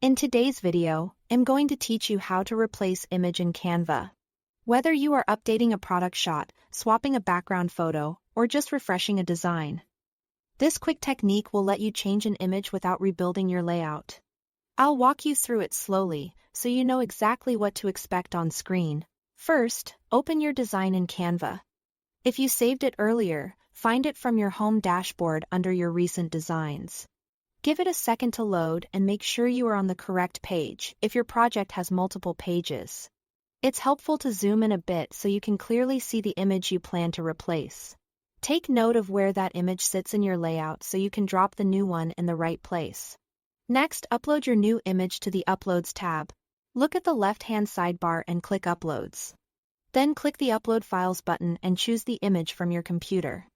In today's video, I'm going to teach you how to replace image in Canva. Whether you are updating a product shot, swapping a background photo, or just refreshing a design, this quick technique will let you change an image without rebuilding your layout. I'll walk you through it slowly, so you know exactly what to expect on screen. First, open your design in Canva. If you saved it earlier, find it from your home dashboard under your recent designs. Give it a second to load and make sure you are on the correct page if your project has multiple pages. It's helpful to zoom in a bit so you can clearly see the image you plan to replace. Take note of where that image sits in your layout so you can drop the new one in the right place. Next, upload your new image to the Uploads tab. Look at the left-hand sidebar and click Uploads. Then click the Upload Files button and choose the image from your computer.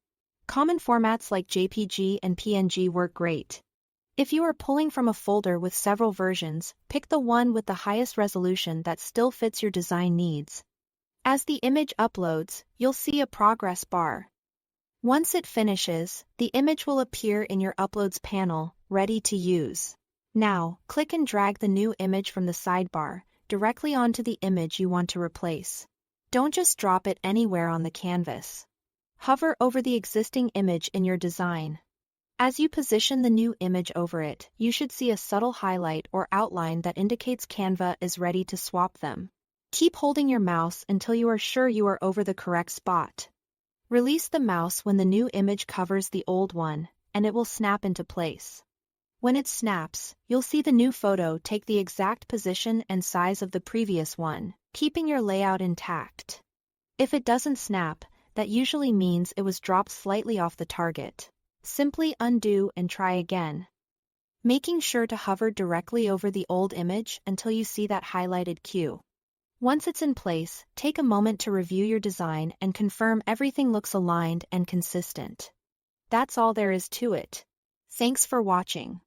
Common formats like JPG and PNG work great. If you are pulling from a folder with several versions, pick the one with the highest resolution that still fits your design needs. As the image uploads, you'll see a progress bar. Once it finishes, the image will appear in your Uploads panel, ready to use. Now, click and drag the new image from the sidebar directly onto the image you want to replace. Don't just drop it anywhere on the canvas. Hover over the existing image in your design. As you position the new image over it, you should see a subtle highlight or outline that indicates Canva is ready to swap them. Keep holding your mouse until you are sure you are over the correct spot. Release the mouse when the new image covers the old one, and it will snap into place. When it snaps, you'll see the new photo take the exact position and size of the previous one, keeping your layout intact. If it doesn't snap, that usually means it was dropped slightly off the target. Simply undo and try again, making sure to hover directly over the old image until you see that highlighted cue. Once it's in place, take a moment to review your design and confirm everything looks aligned and consistent. That's all there is to it. Thanks for watching.